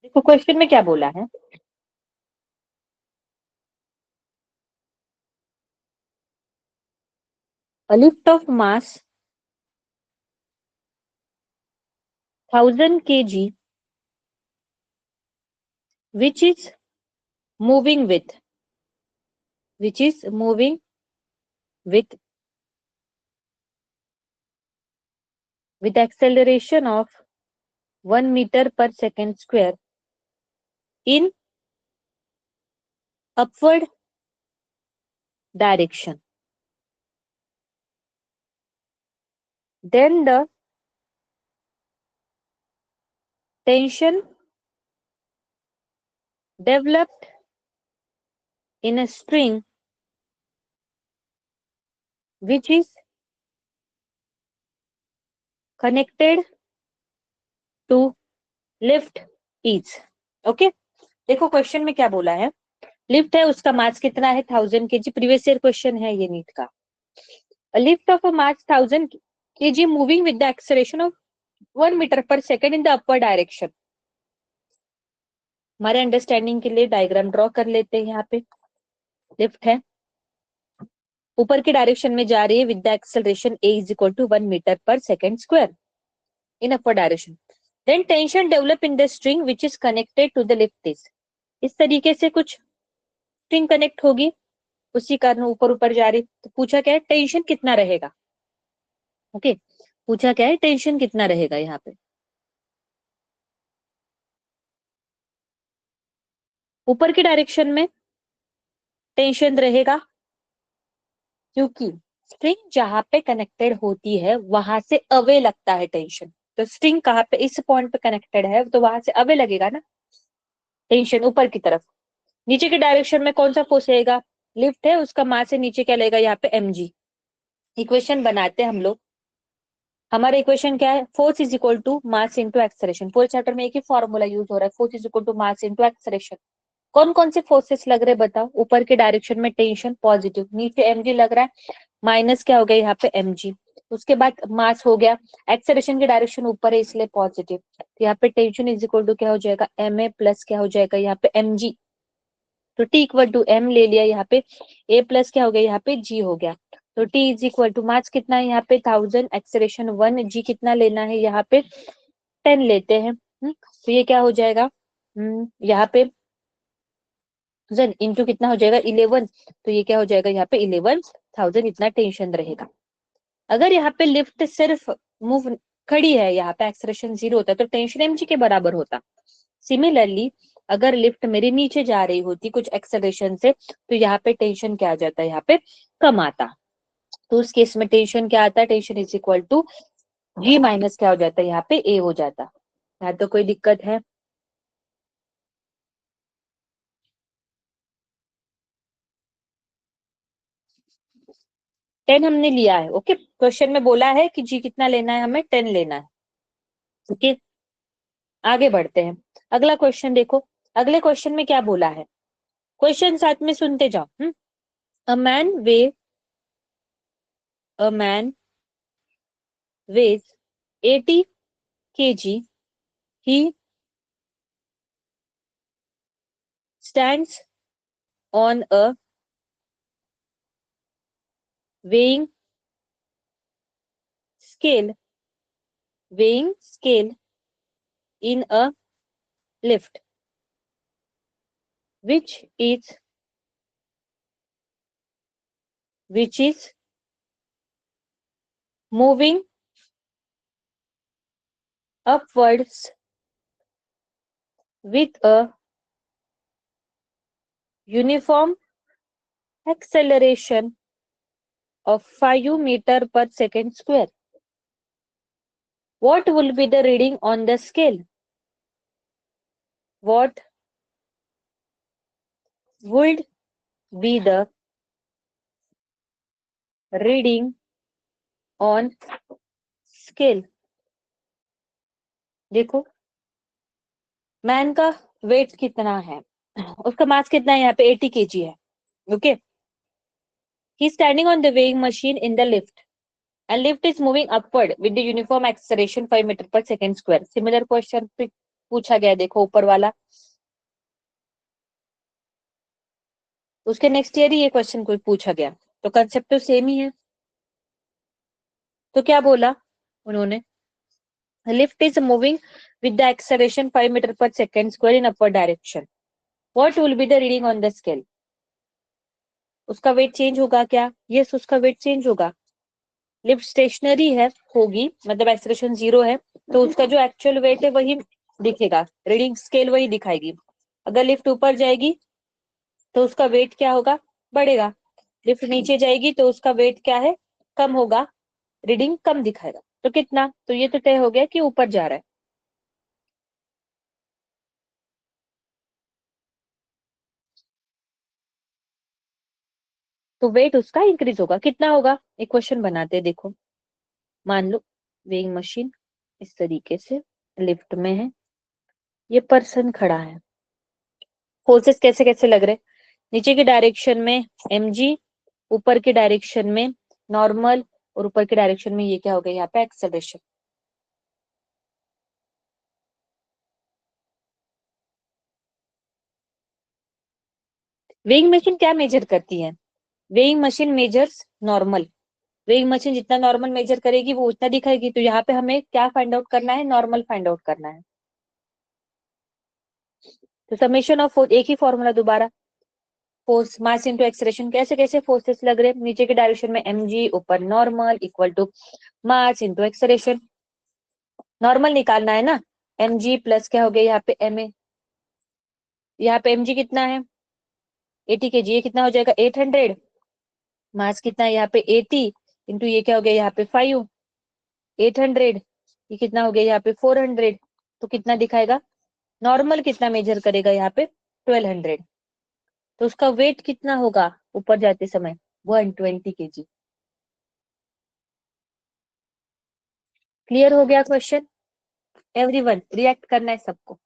देखो क्वेश्चन में क्या बोला है, a lift of mass 1000 kg which is moving with acceleration of 1 meter per second square in upward direction. Then the tension developed in a string which is connected to lift is. Okay, देखो question में क्या बोला है, lift है उसका मास कितना है 1000 kg, previous year question है ये नीट का. A lift of a mass 1000 kg moving with the acceleration of 1 meter per second in the upward direction. हमारे अंडरस्टैंडिंग के लिए डायग्राम ड्रॉ कर लेते हैं. यहाँ पे लिफ्ट है, ऊपर की डायरेक्शन में जा रही है with the acceleration a is equal to 1 metre per second square in upward direction. Then tension develop in the string which is connected to the lift is. इस तरीके से कुछ स्ट्रिंग कनेक्ट होगी, उसी कारण ऊपर ऊपर जा रही. तो पूछा क्या है, टेंशन कितना रहेगा. ओके, पूछा क्या है, टेंशन कितना रहेगा. यहाँ पे ऊपर की डायरेक्शन में टेंशन रहेगा क्योंकि स्ट्रिंग जहां पे कनेक्टेड होती है वहां से अवे लगता है टेंशन. तो स्ट्रिंग कहाँ पे, इस पॉइंट पे कनेक्टेड है तो वहां से अवे लगेगा ना टेंशन ऊपर की तरफ. नीचे की डायरेक्शन में कौन सा फोर्स रहेगा, लिफ्ट है उसका मास से नीचे क्या लगेगा, यहाँ पे mg. इक्वेशन बनाते हैं हम लोग. हमारा इक्वेशन क्या है, force is equal to mass into acceleration. पूरे चैप्टर में एक ही फॉर्मूला यूज हो रहा है, force is equal to mass into acceleration. कौन कौन से फोर्सेस लग रहे बताओ, ऊपर के डायरेक्शन में टेंशन पॉजिटिव, नीचे mg लग रहा है, माइनस क्या हो गया यहाँ पे mg. उसके बाद मास हो गया, एक्सेलरेशन की डायरेक्शन ऊपर है इसलिए पॉजिटिव. तो यहाँ पे टेंशन इज इक्वल टू क्या हो जाएगा, ma प्लस क्या हो जाएगा यहाँ पे mg. तो t इक्वल टू m ले लिया, यहाँ पे a प्लस क्या हो गया यहाँ पे g हो गया. तो t is equal to mass कितना है यहाँ पे 1000, एक्सेलरेशन 1, g कितना लेना है यहाँ पे 10 लेते हैं. तो ये क्या हो जाएगा, यहाँ पे इंटू कितना हो जाएगा 11. तो ये क्या हो जाएगा यहाँ पे 11,000 इतना टेंशन रहेगा. अगर यहाँ पे लिफ्ट सिर्फ मूव खड़ी है, यहाँ पे एक्सेलरेशन 0 होता तो टेंशन mg के बराबर होता. सिमिलरली अगर लिफ्ट मेरे नीचे जा रही होती कुछ एक्सेलरेशन से तो यहाँ पे टेंशन क्या आ जाता है, यहाँ पे कम आता. तो उस केस में टेंशन क्या आता है, tension is equal to g minus क्या हो जाता है यहाँ पे a हो जाता. यहाँ तो कोई दिक्कत है, टेन हमने लिया है. ओके, क्वेश्चन में बोला है कि जी कितना लेना है, हमें 10 लेना है. ओके, आगे बढ़ते हैं. अगला क्वेश्चन देखो, अगले क्वेश्चन में क्या बोला है, क्वेश्चन साथ में सुनते जाओ. A man weighs 80 kg. He stands on a weighing scale in a lift which is moving upwards with a uniform acceleration of 5 meter per second square. What will be the reading on the scale? What would be the reading on scale? देखो man का wait कितना है, उसका मास कितना है, यहाँ पे 80 kg है. Okay. He standing on the weighing machine in the lift and lift is moving upward with the uniform acceleration 5 metre per second square. Similar question पूछा गया है, देखो ऊपर वाला. उसके नेक्स्ट ईयर ही ये क्वेश्चन कोई पूछा गया, तो कंसेप्ट तो सेम ही है. तो क्या बोला उन्होंने, lift is moving with the acceleration 5 metre per second square in upper direction. What will be the reading on the scale. उसका वेट चेंज होगा क्या, यस उसका वेट चेंज होगा. लिफ्ट स्टेशनरी है, होगी मतलब एक्सेलरेशन 0 है, तो उसका जो एक्चुअल वेट है वही दिखेगा, रीडिंग स्केल वही दिखाएगी. अगर लिफ्ट ऊपर जाएगी तो उसका वेट क्या होगा, बढ़ेगा. लिफ्ट नीचे जाएगी तो उसका वेट क्या है, कम होगा, रीडिंग कम दिखाएगा. तो कितना, तो ये तो तय हो गया कि ऊपर जा रहा है. तो वेट उसका इंक्रीज होगा, कितना होगा, एक क्वेश्चन बनाते हैं. देखो मान लो वेइंग मशीन इस तरीके से लिफ्ट में है, ये पर्सन खड़ा है. फोर्सेस कैसे कैसे लग रहे, नीचे की डायरेक्शन में mg, ऊपर की डायरेक्शन में नॉर्मल, और ऊपर की डायरेक्शन में ये क्या हो गया, यहाँ पे एक्सेलरेशन. वेइंग मशीन क्या मेजर करती है, weighing machine measures normal. Weighing machine जितना नॉर्मल मेजर करेगी वो उतना दिखाएगी. तो यहाँ पे हमें क्या फाइंड आउट करना है, नॉर्मल फाइंड आउट करना है. तो समेशन ऑफ फोर्स, एक ही फॉर्मूला दोबारा, फोर्स मास इंटू एक्सेलरेशन. कैसे कैसे फोर्सेस लग रहे हैं, नीचे के डायरेक्शन में mg, ऊपर normal, equal to mass into acceleration. Normal निकालना है ना, mg प्लस क्या हो गया यहाँ पे ma. यहाँ पे mg कितना है 80 kg, ये कितना हो जाएगा 800. मास कितना है यहाँ पे 80, इंटू ये क्या हो गया यहाँ पे 5, 800. ये कितना हो गया यहाँ पे 400. तो कितना दिखाएगा, नॉर्मल कितना मेजर करेगा यहाँ पे 1200. तो उसका वेट कितना होगा ऊपर जाते समय, 120 kg. क्लियर हो गया क्वेश्चन, एवरीवन रिएक्ट करना है सबको.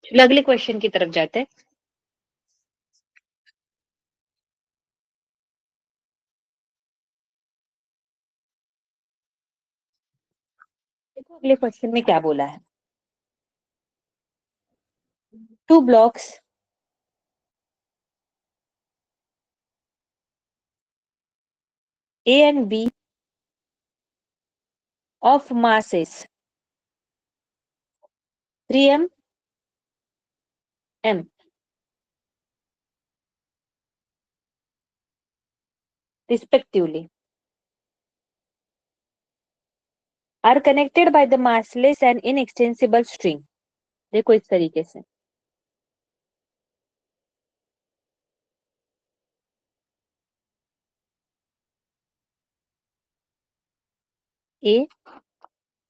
चलो अगले क्वेश्चन की तरफ जाते हैं। देखो अगले क्वेश्चन में क्या बोला है। Two blocks A and B of masses 3m m respectively are connected by the massless and inextensible string। देखो इस तरीके से A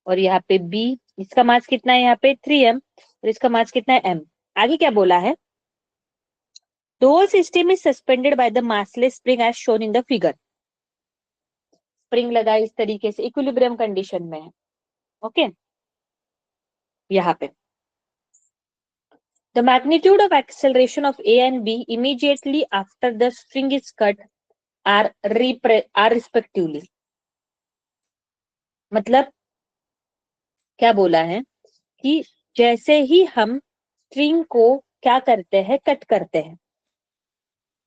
और यहाँ पे B, इसका मास कितना है यहाँ पे 3m और इसका मास कितना है m। आगे क्या बोला है, the whole system is suspended by the massless spring as shown in the figure। Spring लगा इस तरीके से इक्विलिब्रियम कंडीशन में है। ओके यहाँ पे the magnitude of acceleration of A and B immediately after the string is cut are respectively। मतलब क्या बोला है कि जैसे ही हम स्ट्रिंग को क्या करते हैं, कट करते हैं।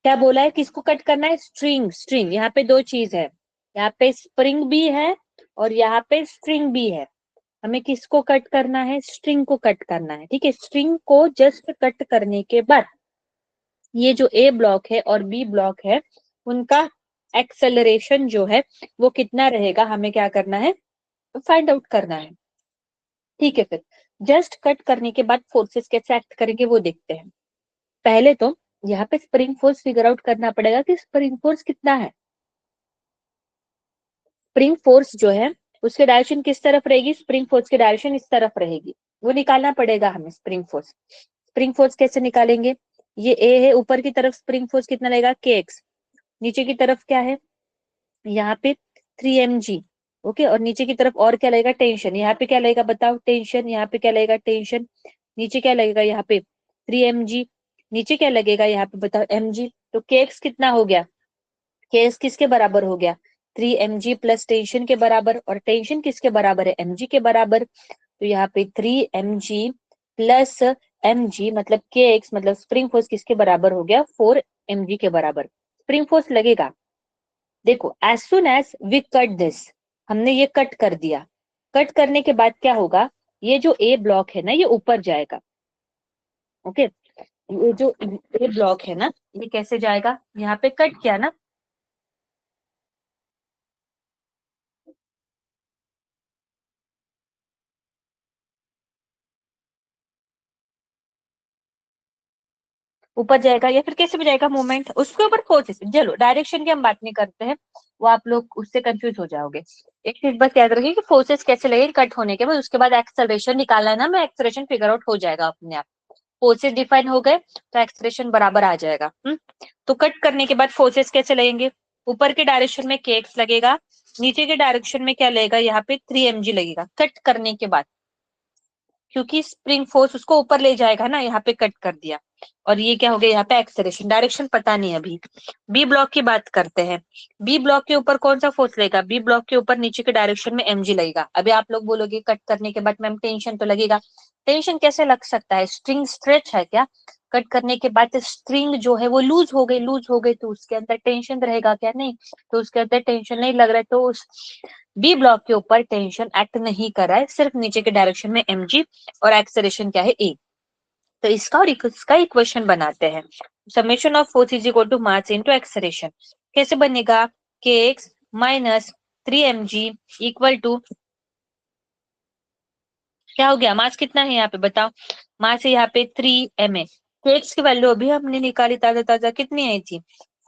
क्या बोला है, किसको कट करना है, स्ट्रिंग। स्ट्रिंग यहाँ पे दो चीज है, यहाँ पे स्प्रिंग भी है और यहाँ पे स्ट्रिंग भी है। हमें किसको कट करना है, स्ट्रिंग को कट करना है। ठीक है, स्ट्रिंग को जस्ट कट करने के बाद ये जो ए ब्लॉक है और बी ब्लॉक है उनका एक्सेलरेशन जो है वो कितना रहेगा, हमें क्या करना है, फाइंड आउट करना है। ठीक है, फिर जस्ट कट करने के बाद फोर्सेस कैसे एक्ट करेंगे वो देखते हैं। पहले तो यहाँ पे स्प्रिंग फोर्स फिगर आउट करना पड़ेगा कि स्प्रिंग फोर्स कितना है। स्प्रिंग फोर्स जो है उसकी डायरेक्शन किस तरफ रहेगी, स्प्रिंग फोर्स की डायरेक्शन इस तरफ रहेगी, वो निकालना पड़ेगा हमें स्प्रिंग फोर्स। स्प्रिंग फोर्स कैसे निकालेंगे, ये ए है, ऊपर की तरफ स्प्रिंग फोर्स कितना रहेगा के एक्स, नीचे की तरफ क्या है यहाँ पे 3mg। ओके, और नीचे की तरफ और क्या लगेगा, टेंशन। यहाँ पे क्या लगेगा बताओ, टेंशन। यहाँ पे क्या लगेगा, टेंशन। नीचे क्या लगेगा यहाँ पे 3mg, नीचे क्या लगेगा यहाँ पे बताओ mg। तो kx कितना हो गया, kx किसके बराबर हो गया, 3mg प्लस टेंशन के बराबर, और टेंशन किसके बराबर है, mg के बराबर। तो यहाँ पे 3mg प्लस mg मतलब kx मतलब स्प्रिंग फोर्स किसके बराबर हो गया, 4mg के बराबर स्प्रिंग फोर्स लगेगा। देखो as soon as we cut this, हमने ये कट कर दिया। कट करने के बाद क्या होगा, ये जो ए ब्लॉक है ना ये ऊपर जाएगा। ओके, ये जो ए ब्लॉक है ना ये कैसे जाएगा, यहाँ पे कट किया ना, ऊपर जाएगा या फिर कैसे भी जाएगा मूवमेंट, उसके ऊपर फोर्सेस। चलो डायरेक्शन की हम बात नहीं करते हैं, वो आप लोग उससे कंफ्यूज हो जाओगे। एक चीज बस याद रखिए कि फोर्सेस कैसे लगेगी कट होने के बाद, उसके बाद एक्सेलरेशन निकालना है ना, मैं एक्सेलरेशन फिगर आउट हो जाएगा अपने आप। फोर्सेस डिफाइन हो गए तो एक्सप्रेशन बराबर आ जाएगा। तो कट करने के बाद फोर्सेस कैसे लगेंगे, ऊपर के डायरेक्शन में के एक्स लगेगा, नीचे के डायरेक्शन में क्या लगेगा, यहाँ पे 3mg लगेगा कट करने के बाद, क्योंकि स्प्रिंग फोर्स उसको ऊपर ले जाएगा ना, यहाँ पे कट कर दिया। और ये क्या हो गया, यहाँ पे एक्सेलरेशन। डायरेक्शन पता नहीं अभी। बी ब्लॉक की बात करते हैं, बी ब्लॉक के ऊपर कौन सा फोर्स लगेगा, बी ब्लॉक के ऊपर नीचे के डायरेक्शन में mg लगेगा। अभी आप लोग बोलोगे कट करने के बाद मैम टेंशन तो लगेगा, टेंशन कैसे लग सकता है, स्ट्रिंग स्ट्रेच है क्या, कट करने के बाद स्ट्रिंग जो है वो लूज हो गई, लूज हो गई तो उसके अंदर टेंशन रहेगा क्या, नहीं। तो उसके अंदर टेंशन नहीं लग रहा है, तो उस बी ब्लॉक के ऊपर टेंशन एक्ट नहीं कर रहा है, सिर्फ नीचे के डायरेक्शन में mg और एक्सेलरेशन क्या है a। तो इसका और इसका इक्वेशन बनाते हैं, summation of force is equal to mass into acceleration. कैसे बनेगा, kx minus 3mg equal to क्या हो गया, मास कितना है यहाँ पे बताओ, मास है यहाँ पे 3ma। kx की वैल्यू अभी हमने निकाली ताजा ताजा, कितनी आई थी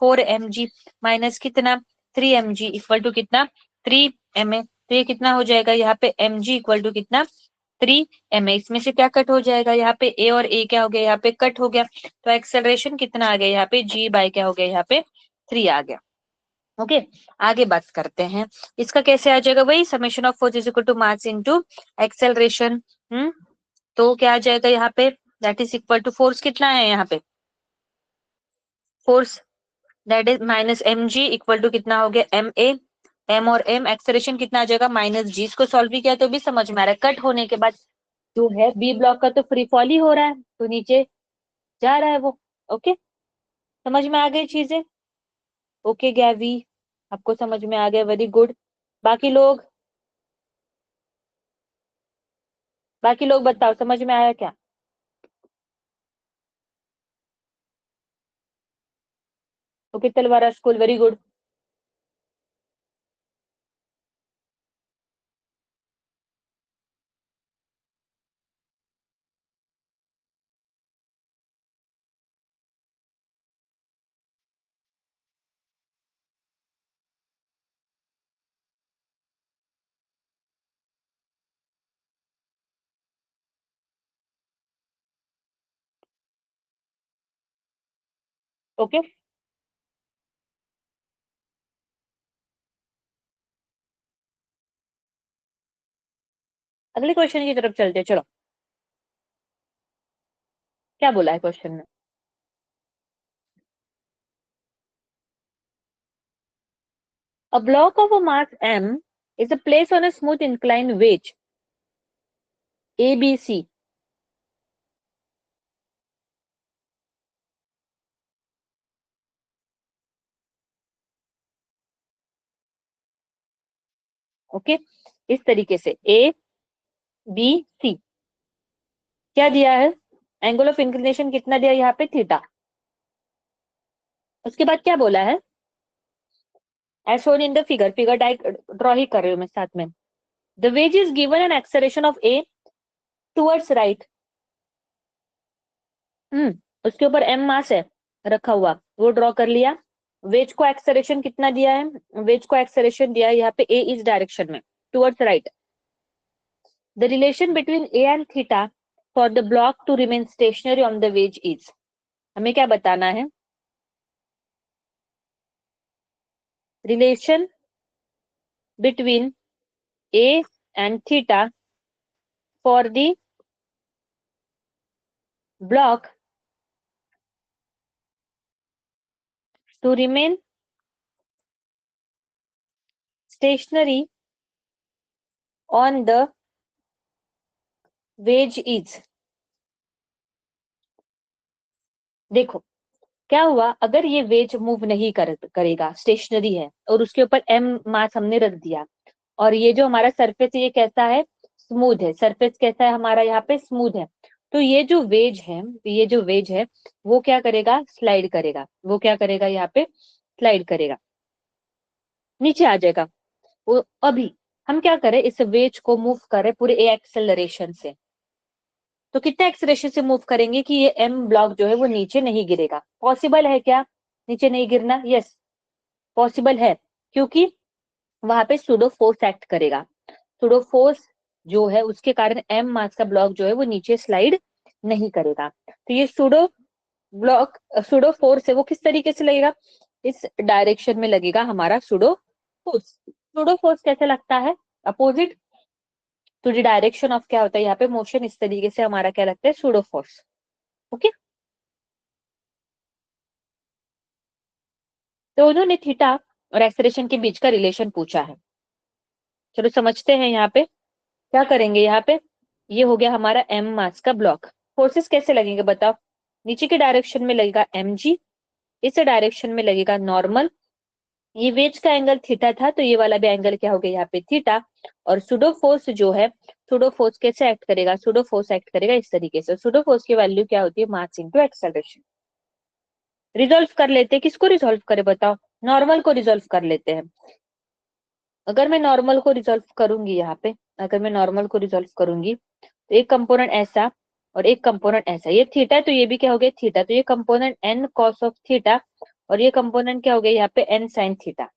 4mg माइनस कितना 3mg इक्वल टू कितना 3ma। तो ये कितना हो जाएगा यहाँ पे mg इक्वल टू कितना 3m। इसमें से क्या कट हो जाएगा, यहाँ पे a और a क्या हो गया, यहाँ पे कट हो गया। तो एक्सेलरेशन कितना आ गया यहाँ पे, g बाय क्या हो गया यहाँ पे 3 आ गया। ओके आगे बात करते हैं इसका कैसे आ जाएगा, वही summation of force is equal to mass into acceleration. तो क्या आ जाएगा यहाँ पे, that is equal to force कितना है यहाँ पे, force that is minus M G equal to कितना हो गया एम ए, एम और एम एक्सेलरेशन कितना आ जाएगा माइनस जी। इसको सॉल्व भी किया तो भी समझ में आ रहा है, कट होने के बाद जो है बी ब्लॉक का तो फ्री फॉल ही हो रहा है, तो नीचे जा रहा है वो। ओके समझ में आ गई चीजें, ओके गैवी आपको समझ में आ गया, वेरी गुड। बाकी लोग, बाकी लोग बताओ समझ में आया क्या। ओके तलवारा स्कूल वेरी गुड। ओके अगले क्वेश्चन की तरफ चलते हैं, चलो क्या बोला है क्वेश्चन में। A block of a mass m is placed on a smooth inclined wedge ABC. Okay इस तरीके से ए बी सी क्या दिया है, एंगल ऑफ इंक्लिनेशन कितना दिया यहाँ पे थीटा। उसके बाद क्या बोला है, as shown in the figure, figure draw ही कर रही हूँ मैं साथ में। The wedge is given an acceleration of a towards right. उसके ऊपर एम मास है रखा हुआ, वो ड्रॉ कर लिया। वेज को एक्सेलरेशन कितना दिया है, वेज को एक्सेलरेशन दिया है यहाँ पे ए इस डायरेक्शन में towards right. The relation between A and theta for the block to remain stationary on the wedge is, हमें क्या बताना है, relation between A and theta for the block to remain stationary on the wedge is. देखो क्या हुआ, अगर ये veg move नहीं करेगा, स्टेशनरी है और उसके ऊपर एम मास हमने रख दिया, और ये जो हमारा सरफेस है ये कैसा है, स्मूथ है, सरफेस कैसा है हमारा यहाँ पे स्मूथ है, तो ये जो वेज है, ये जो वेज है वो क्या करेगा, स्लाइड करेगा, वो क्या करेगा यहाँ पे स्लाइड करेगा, नीचे आ जाएगा। वो अभी हम क्या करें, इस वेज को मूव करें पूरे एक्सेलरेशन से, तो कितना एक्सेलरेशन से मूव करेंगे कि ये एम ब्लॉक जो है वो नीचे नहीं गिरेगा। पॉसिबल है क्या नीचे नहीं गिरना, यस पॉसिबल है, क्योंकि वहां पे सुडो फोर्स एक्ट करेगा, सुडो फोर्स जो है उसके कारण एम मास का ब्लॉक जो है वो नीचे स्लाइड नहीं करेगा। तो ये सुडो ब्लॉक, सुडो फोर्स है वो किस तरीके से लगेगा, इस डायरेक्शन में लगेगा हमारा सुडो फोर्स। सुडो फोर्स कैसे लगता है, opposite to the direction of क्या होता है यहाँ पे मोशन, इस तरीके से हमारा क्या लगता है सुडो फोर्स। ओके तो उन्होंने थीटा और एक्सेलरेशन के बीच का रिलेशन पूछा है, चलो समझते हैं यहाँ पे क्या करेंगे। यहाँ पे ये हो गया हमारा एम मास का ब्लॉक, फोर्सेस कैसे लगेंगे बताओ, नीचे के डायरेक्शन में लगेगा एम जी, इस डायरेक्शन में लगेगा नॉर्मल, ये वेज का एंगल थीटा था तो ये वाला भी एंगल क्या हो गया यहाँ पे थीटा, और सुडो फोर्स जो है, सुडो फोर्स कैसे एक्ट करेगा, सुडो फोर्स एक्ट करेगा इस तरीके से, सुडो फोर्स की वैल्यू क्या होती है मास इनटू एक्सेलरेशन। रिजोल्व कर लेते हैं, किसको रिजोल्व करे बताओ, नॉर्मल को रिजोल्व कर लेते हैं। अगर मैं नॉर्मल को रिजोल्व करूंगी यहाँ पे, अगर मैं नॉर्मल को रिजोल्व करूंगी तो एक कंपोनेंट ऐसा और एक कंपोनेंट ऐसा, ये थीटा तो ये भी क्या हो गया थीटा, तो ये component N cos of theta और ये कंपोनेंट क्या हो गया यहाँ पे एन साइन थीटा।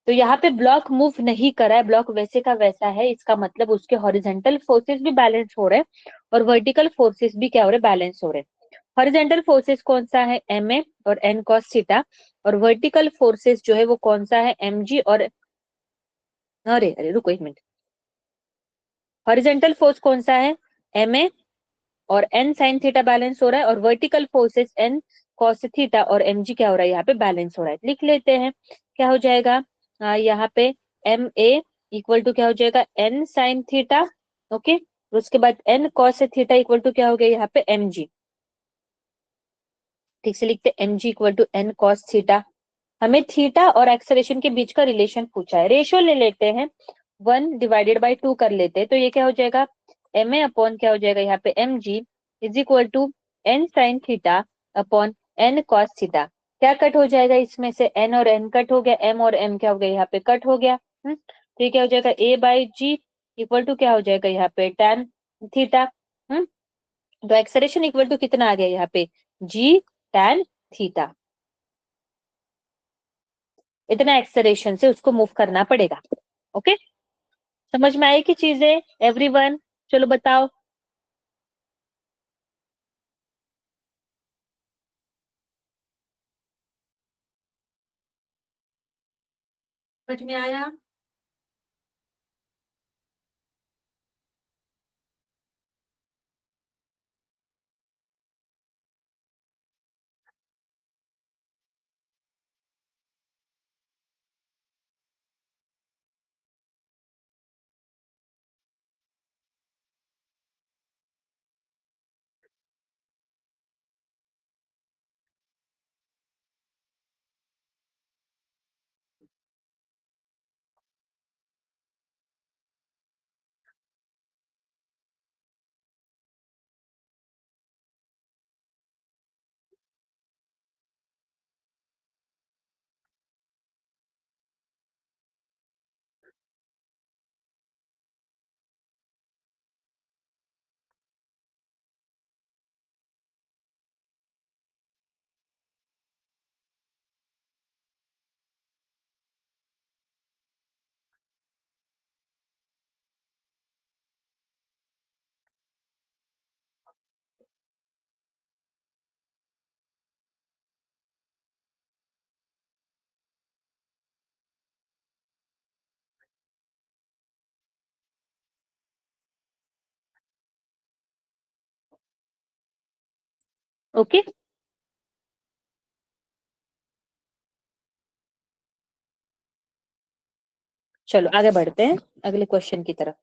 तो यहाँ पे ब्लॉक मूव नहीं करा है, ब्लॉक वैसे का वैसा है, इसका मतलब उसके हॉरिजेंटल फोर्सेस भी बैलेंस हो रहे हैं और वर्टिकल फोर्सेस भी क्या हो रहे हैं, बैलेंस हो रहे हैं। हॉरिजेंटल फोर्सेस कौन सा है, एम ए और एन कॉस थीटा, और वर्टिकल फोर्सेस जो है वो कौन सा है, एम जी और, अरे अरे रुको एक मिनट, हॉरिजेंटल फोर्स कौन सा है, एम ए और एन साइन थीटा बैलेंस हो रहा है, और vertical forces N cos theta और एम जी क्या हो रहा है, यहाँ पे बैलेंस हो रहा है। लिख लेते हैं, क्या हो जाएगा, यहाँ पे एम ए इक्वल टू क्या हो जाएगा, एन साइन थीटा, ओके, उसके बाद N cos theta equal to क्या हो गया यहाँ पे एम जी, ठीक से लिखते M G equal to N cos theta. हमें थीटा और एक्सेलरेशन के बीच का रिलेशन पूछा है, रेशियो ले लेते हैं, 1/2 कर लेते हैं, तो ये क्या हो जाएगा, एम ए अपॉन क्या हो जाएगा यहाँ पे M G is equal to N sine theta upon N cos theta. क्या कट हो जाएगा इसमें से, एन और एन कट हो गया, एम और एम क्या हो गया यहाँ पे कट हो गया, तो ये क्या हो जाएगा, ए बाई जी इक्वल टू क्या हो जाएगा यहाँ पे tan थीटा। तो एक्सेलरेशन इक्वल टू कितना आ गया यहाँ पे, जी tan थीटा। इतना एक्सेलरेशन से उसको मूव करना पड़ेगा। ओके, समझ में आई कि चीजें एवरीवन, चलो बताओ। समझ में आया। ओके, चलो आगे बढ़ते हैं अगले क्वेश्चन की तरफ।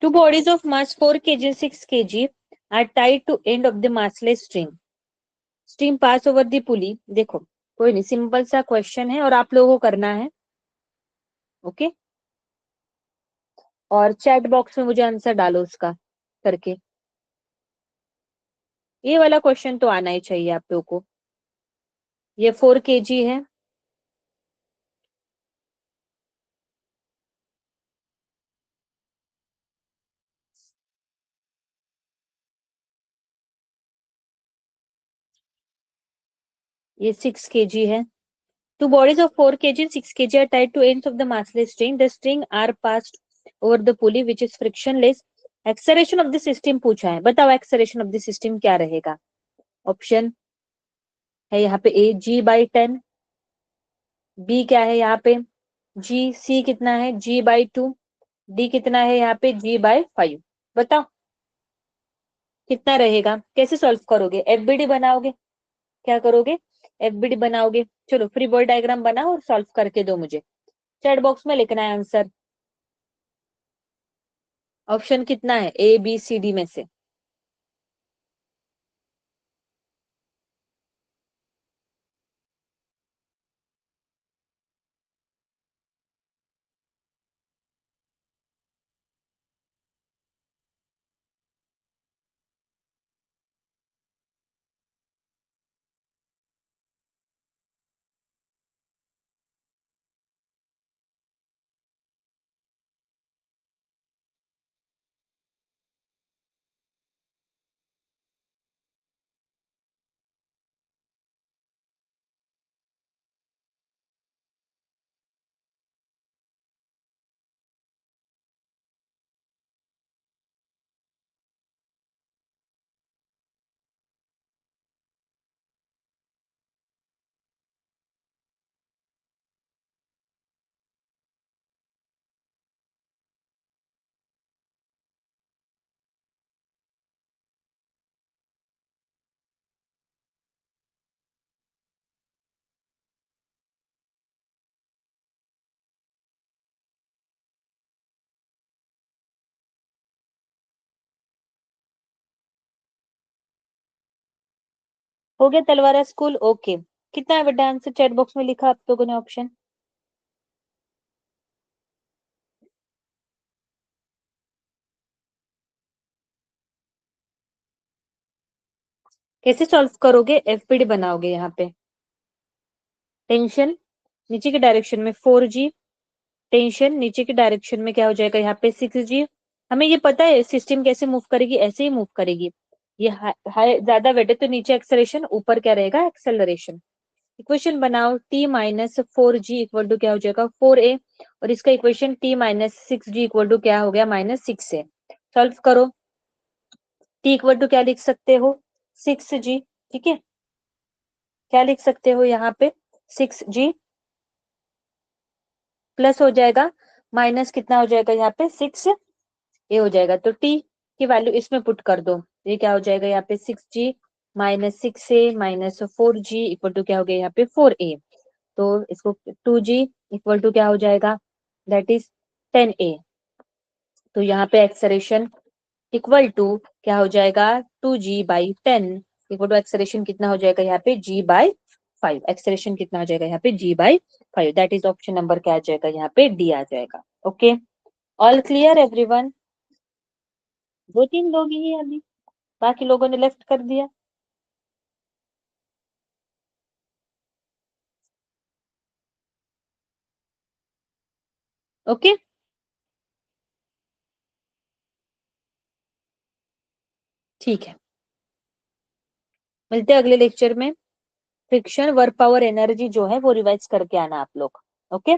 Two bodies of mass 4 kg and 6 kg are tied to end of the massless stream. Stream pass over the pulley. देखो, कोई नहीं, सिंपल सा क्वेश्चन है और आप लोगों को करना है। ओके, और चैट बॉक्स में मुझे आंसर डालो उसका करके। ये वाला क्वेश्चन तो आना ही चाहिए आप लोगों को। ये 4 kg है, ये 6 kg है। Two bodies of 4 kg and 6 kg are tied to ends of the massless string. The string are passed over the pulley which is frictionless. Acceleration of the system पूछा है, बताओ acceleration of the system क्या रहेगा। Option है यहाँ पे ए G/10, B क्या है यहाँ पे जी, सी कितना है G/2, डी कितना है यहाँ पे G/5। बताओ कितना रहेगा, कैसे सॉल्व करोगे, एफबीडी बनाओगे, क्या करोगे, एफबीडी बनाओगे। चलो फ्री बॉडी डायग्राम बनाओ और सॉल्व करके दो मुझे, चैट बॉक्स में लिखना है आंसर। ऑप्शन कितना है ए बी सी डी में से। हो गया तलवारा स्कूल, ओके। कितना है बेटा आंसर, चैट बॉक्स में लिखा आप लोगों ने ऑप्शन। कैसे सॉल्व करोगे, एफपीडी बनाओगे यहाँ पे। टेंशन नीचे की डायरेक्शन में 4G, टेंशन नीचे की डायरेक्शन में क्या हो जाएगा यहाँ पे 6G। हमें ये पता है सिस्टम कैसे मूव करेगी, ऐसे ही मूव करेगी। ये हाई ज्यादा वेट है तो नीचे एक्सेलरेशन, ऊपर क्या रहेगा एक्सेलरेशन। इक्वेशन बनाओ, t-4G इक्वल टू क्या हो जाएगा 4a, और इसका इक्वेशन t-6G इक्वल टू क्या हो गया -6a। सॉल्व करो, t इक्वल टू क्या लिख सकते हो 6G, ठीक है। क्या लिख सकते हो यहाँ पे 6G, प्लस हो जाएगा माइनस कितना हो जाएगा यहाँ पे 6 ये हो जाएगा, तो t की वैल्यू इसमें पुट कर दो। ये क्या हो जाएगा यहाँ पे 6G -6a -4G equal to क्या हो गया यहाँ पे 4a। तो इसको 2G इक्वल टू क्या हो जाएगा, दैट इज 10a। तो यहाँ पे एक्सलेरेशन इक्वल टू क्या हो जाएगा 2G/10 इक्वल टू एक्सलेरेशन कितना हो जाएगा यहाँ पे G/5। एक्सलेरेशन कितना हो जाएगा यहाँ पे G/5, that is option number क्या आ जाएगा यहाँ पे डी आ जाएगा। Okay, all clear everyone. दो तीन लोग ही हैं अभी, बाकी लोगों ने लेफ्ट कर दिया। ओके, ठीक है, मिलते हैं अगले लेक्चर में। फ्रिक्शन वर्क पावर एनर्जी जो है वो रिवाइज करके आना आप लोग। ओके।